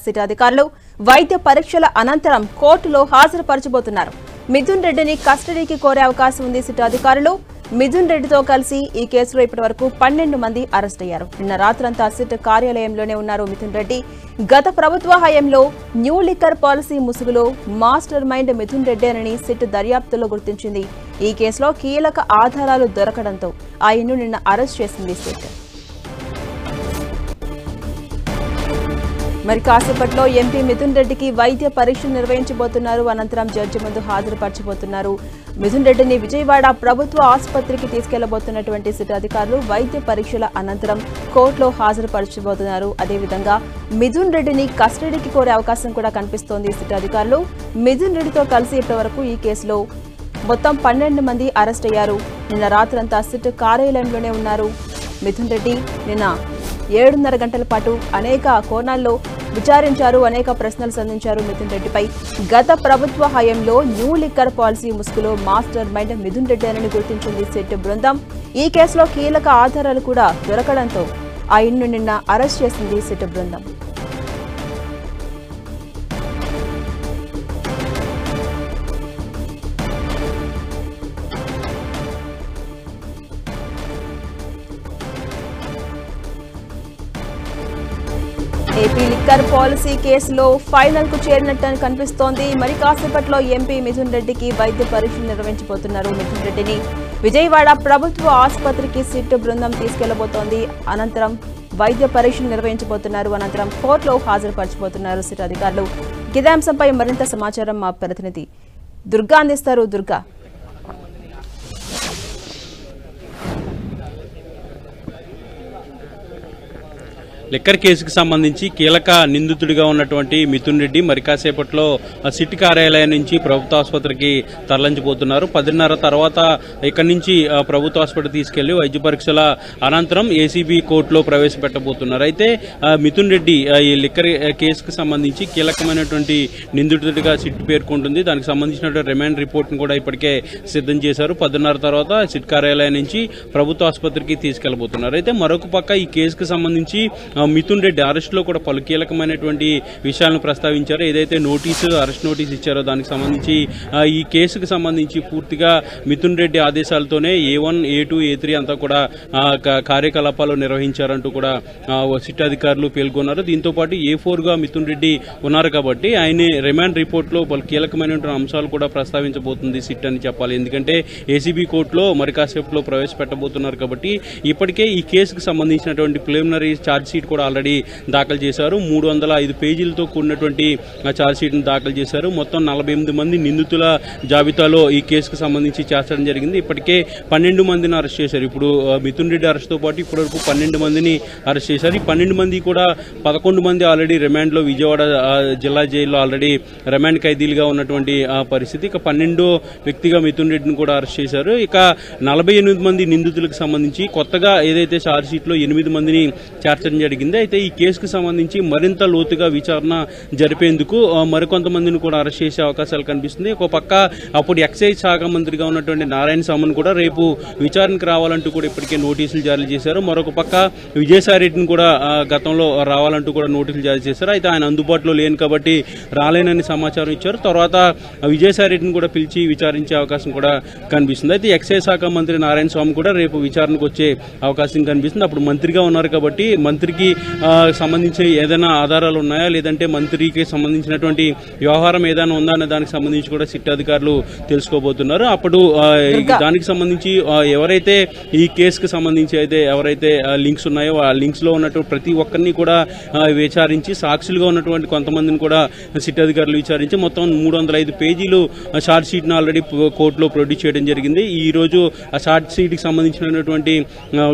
SIT అధికారులు వైద్య పరీక్షల అనంతరం కోర్టులో హాజరుపరచబోతున్నారు. మిథున్ రెడ్డిని కస్టడీకి కోరే అవకాశం ఉంది. సిట్ అధికారులు మిథున్ రెడ్డితో కలిసి ఈ కేసులో ఇప్పటివరకు 12 మంది అరెస్ట్ అయ్యారు. నిన్న రాత్రంతా సిట్ కార్యాలయంలోనే ఉన్నారు మిథున్ రెడ్డి. గత ప్రభుత్వ హయాంలో న్యూ లిక్కర్ పాలసీ ముసుగులో మాస్టర్ మైండ్ మిథున్ రెడ్డేనని సిట్ దర్యాప్తులో గుర్తించింది. ఈ కేసులో కీలక ఆధారాలు దొరకడంతో ఆయన్ను నిన్న అరెస్ట్ చేసింది సిట్. మరి కాసేపట్లో ఎంపీ మిథున్ రెడ్డికి వైద్య పరీక్షలు నిర్వహించబోతున్నారు. అనంతరం జడ్జి ముందు హాజరుపరచబోతున్నారు. మిథున్ రెడ్డిని విజయవాడ ప్రభుత్వ ఆసుపత్రికి తీసుకెళ్లబోతున్నటువంటి సిట్ అధికారులు వైద్య పరీక్షల అనంతరం కోర్టులో హాజరుపరచబోతున్నారు. అదేవిధంగా మిథున్ రెడ్డిని కస్టడీకి కోరే అవకాశం కూడా కనిపిస్తోంది. సిట్ అధికారులు మిథున్ రెడ్డితో కలిసి ఇప్పటివరకు ఈ కేసులో మొత్తం 12 మంది అరెస్ట్ అయ్యారు. నిన్న రాత్రంతా సిట్ కార్యాలయంలోనే ఉన్నారు మిథున్ రెడ్డి. నిన్న 7:30 గంటల పాటు అనేక కోణాల్లో విచారించారు, అనేక ప్రశ్నలు సంధించారు మిథున్ రెడ్డిపై. గత ప్రభుత్వ హయాంలో న్యూ లిక్కర్ పాలసీ ముసుగులో మాస్టర్ మైండ్ మిథున్ రెడ్డి అని గుర్తించింది సిట్ బృందం. ఈ కేసులో కీలక ఆధారాలు కూడా దొరకడంతో ఆయన్ను నిన్న అరెస్ట్ చేసింది సిట్ బృందం. ఏపీ లిక్కర్ పాలసీ కేసులో ఫైనల్ కు చేరినట్టు కనిపిస్తోంది. మరి కాసేపట్లో ఎంపీ మిథున్ రెడ్డికి వైద్య పరీక్షలు నిర్వహించబోతున్నారు. మిథున్ రెడ్డిని విజయవాడ ప్రభుత్వ ఆసుపత్రికి సిట్ బృందం తీసుకెళ్లబోతోంది. అనంతరం వైద్య పరీక్షలు నిర్వహించబోతున్నారు. అనంతరం కోర్టులో హాజరుపరచబోతున్నారు సిట్ అధికారులు. ఇదే అంశంపై మరింత సమాచారం మా ప్రతినిధి దుర్గా అందిస్తారు. దుర్గా, లిక్కర్ కేసుకు సంబంధించి కీలక నిందితుడిగా ఉన్నటువంటి మిథున్ రెడ్డి మరి కాసేపట్లో సిట్ కార్యాలయం నుంచి ప్రభుత్వ ఆసుపత్రికి తరలించబోతున్నారు. 10:30 తర్వాత ఇక్కడి నుంచి ప్రభుత్వ ఆసుపత్రి తీసుకెళ్లి వైద్య పరీక్షల అనంతరం ఏసీబీ కోర్టులో ప్రవేశపెట్టబోతున్నారు. అయితే మిథున్ రెడ్డి ఈ లిక్కర్ కేసుకు సంబంధించి కీలకమైనటువంటి నిందితుడిగా సిట్ పేర్కొంటుంది. దానికి సంబంధించినటువంటి రిమాండ్ రిపోర్ట్ను కూడా ఇప్పటికే సిద్ధం చేశారు. 10:30 తర్వాత సిట్ కార్యాలయం నుంచి ప్రభుత్వ ఆసుపత్రికి తీసుకెళ్లబోతున్నారు. అయితే మరొక పక్క ఈ కేసుకు సంబంధించి మిథున్ రెడ్డి అరెస్ట్ లో కూడా పలు కీలకమైనటువంటి విషయాలను ప్రస్తావించారు. ఏదైతే అరెస్ట్ నోటీస్ ఇచ్చారో దానికి సంబంధించి ఈ కేసుకు సంబంధించి పూర్తిగా Mithun Reddy ఆదేశాలతోనే A1, A2, A3 అంతా కూడా కార్యకలాపాలు నిర్వహించారంటూ కూడా సిట్ అధికారులు పేర్కొన్నారు. దీంతో పాటు A4 గా మిథున్ రెడ్డి ఉన్నారు కాబట్టి ఆయన రిమాండ్ రిపోర్ట్ లో పలు కీలకమైనటువంటి అంశాలు కూడా ప్రస్తావించబోతుంది సిట్ అని చెప్పాలి. ఎందుకంటే ఏసీబీ కోర్టులో మరి కాసేపులో ప్రవేశపెట్టబోతున్నారు కాబట్టి ఇప్పటికే ఈ కేసుకు సంబంధించినటువంటి ప్రిలిమినరీ ఛార్జ్ షీట్ కూడా ఆల్రెడీ దాఖలు చేశారు. 305 పేజీలతో కూడినటువంటి ఛార్జ్ షీట్ ను దాఖలు చేశారు. మొత్తం 48 మంది నిందితుల జాబితాలో ఈ కేసుకు సంబంధించి చేర్చడం జరిగింది. ఇప్పటికే 12 మందిని అరెస్ట్ చేశారు. ఇప్పుడు మిథున్ రెడ్డి అరెస్ట్ తో పాటు ఇప్పటివరకు 12 మందిని అరెస్ట్ చేశారు. ఈ 12 మంది కూడా 11 మంది ఆల్రెడీ రిమాండ్ లో విజయవాడ జిల్లా జైల్లో ఆల్రెడీ రిమాండ్ ఖైదీలుగా ఉన్నటువంటి పరిస్థితి. ఇక 12వ వ్యక్తిగా మిథున్ రెడ్డిని కూడా అరెస్ట్ చేశారు. ఇక 48 మంది నిందితులకు సంబంధించి కొత్తగా ఏదైతే ఛార్జ్ షీట్ లో 8 మందిని చేర్చడం జరిగింది. అయితే ఈ కేసుకు సంబంధించి మరింత లోతుగా విచారణ జరిపేందుకు మరికొంతమందిని కూడా అరెస్ట్ చేసే అవకాశాలు కనిపిస్తుంది. ఒక పక్క అప్పుడు ఎక్సైజ్ శాఖ మంత్రిగా ఉన్నటువంటి నారాయణ స్వామిని కూడా రేపు విచారణకు రావాలంటూ కూడా ఇప్పటికే నోటీసులు జారీ చేశారు. మరొక పక్క విజయసాయి రెడ్డిని కూడా గతంలో రావాలంటూ కూడా నోటీసులు జారీ చేశారు. అయితే ఆయన అందుబాటులో లేని కాబట్టి రాలేనని సమాచారం ఇచ్చారు. తర్వాత విజయసాయి రెడ్డిని కూడా పిలిచి విచారించే అవకాశం కూడా కనిపిస్తుంది. అయితే ఎక్సైజ్ శాఖ మంత్రి నారాయణ స్వామి కూడా రేపు విచారణకు వచ్చే అవకాశం కనిపిస్తుంది. అప్పుడు మంత్రిగా ఉన్నారు కాబట్టి మంత్రికి సంబంధించి ఏదైనా ఆధారాలు ఉన్నాయా, లేదంటే మంత్రికి సంబంధించినటువంటి వ్యవహారం ఏదైనా ఉందా అనే దానికి సంబంధించి కూడా సిట్ అధికారులు తెలుసుకోబోతున్నారు. అప్పుడు దానికి సంబంధించి ఎవరైతే ఈ కేసుకు సంబంధించి అయితే ఎవరైతే లింక్స్ ఉన్నాయో ఆ లింక్స్ లో ఉన్నటువంటి ప్రతి ఒక్కరిని కూడా విచారించి సాక్షులుగా ఉన్నటువంటి కొంతమందిని కూడా సిట్ అధికారులు విచారించి మొత్తం 305 పేజీలు ఛార్జ్ షీట్ ను ఆల్రెడీ కోర్టులో ప్రొడ్యూస్ చేయడం జరిగింది. ఈ రోజు ఆ ఛార్జ్ షీట్ కి సంబంధించినటువంటి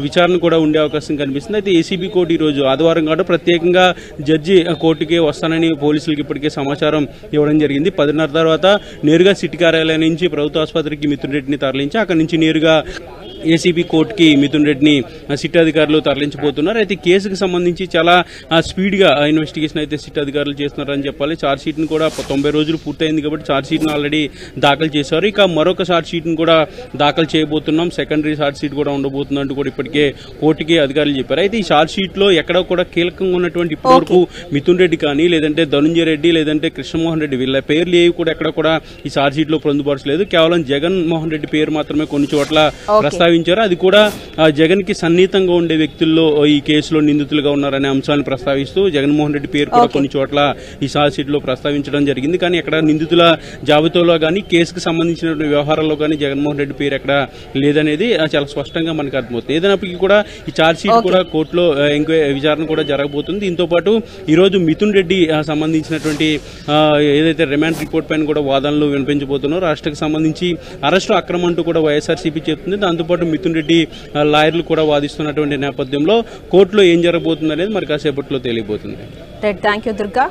విచారణ కూడా ఉండే అవకాశం కనిపిస్తుంది. అయితే ఏసీబీ కోర్టు ఈ రోజు ఆదివారం కాబట్టి ప్రత్యేకంగా జడ్జి కోర్టుకి వస్తానని పోలీసులకు ఇప్పటికే సమాచారం ఇవ్వడం జరిగింది. 10:30 తర్వాత నేరుగా సిట్ కార్యాలయం నుంచి ప్రభుత్వ ఆసుపత్రికి మిథున్ రెడ్డిని తరలించి అక్కడి నుంచి నేరుగా ఏసీబీ కోర్టుకి మిథున్ రెడ్డిని సిట్ అధికారులు తరలించబోతున్నారు. అయితే కేసుకు సంబంధించి చాలా స్పీడ్గా ఇన్వెస్టిగేషన్ అయితే సిట్ అధికారులు చేస్తున్నారని చెప్పాలి. ఛార్జ్ షీట్ను కూడా 90 రోజులు పూర్తయింది కాబట్టి ఛార్జ్ షీట్ను ఆల్రెడీ దాఖలు చేశారు. ఇక మరొక ఛార్జ్ షీట్ను కూడా దాఖలు చేయబోతున్నాం, సెకండరీ ఛార్జ్ షీట్ కూడా ఉండబోతుందంటూ కూడా ఇప్పటికే కోర్టుకి అధికారులు చెప్పారు. అయితే ఈ ఛార్జ్ షీట్ లో ఎక్కడ కూడా కీలకంగా ఉన్నటువంటి ఇప్పటివరకు మిథున్ రెడ్డి కానీ, లేదంటే ధనుంజయ రెడ్డి, లేదంటే కృష్ణమోహన్ రెడ్డి, వీళ్ళ పేర్లు ఏవి కూడా ఎక్కడ కూడా ఈ ఛార్జ్ షీట్ లో పొందుపరచలేదు. కేవలం జగన్మోహన్ రెడ్డి పేరు మాత్రమే కొన్ని చోట్ల ప్రస్తావించారు. అది కూడా జగన్ కి సన్నిహితంగా ఉండే వ్యక్తుల్లో ఈ కేసులో నిందితులుగా ఉన్నారనే అంశాన్ని ప్రస్తావిస్తూ జగన్మోహన్ రెడ్డి పేరు కూడా కొన్ని చోట్ల ఈ ఛార్జ్ షీట్ లో ప్రస్తావించడం జరిగింది. కానీ ఎక్కడ నిందితుల జాబితాలో కానీ కేసుకు సంబంధించిన వ్యవహారాల్లో కానీ జగన్మోహన్ రెడ్డి పేరు ఎక్కడ లేదనేది చాలా స్పష్టంగా మనకు అర్థమవుతుంది. ఏదైనప్పటికీ కూడా ఈ ఛార్జ్ షీట్ కూడా కోర్టులో విచారణ కూడా జరగబోతుంది. దీంతో పాటు ఈ రోజు మిథున్ రెడ్డి సంబంధించినటువంటి ఏదైతే రిమాండ్ రిపోర్ట్ పైన కూడా వాదనలు వినిపించబోతున్నారో, రాష్ట్రకు సంబంధించి అరెస్టు అక్రమం అంటూ కూడా వైఎస్ఆర్సీపీ చెప్తుంది. దాంతోపాటు మిథున్ రెడ్డి లాయర్లు కూడా వాదిస్తున్నటువంటి నేపథ్యంలో కోర్టులో ఏం జరగబోతుంది అనేది మరి కాసేపట్లో తెలియబోతుంది. Thank you Durga.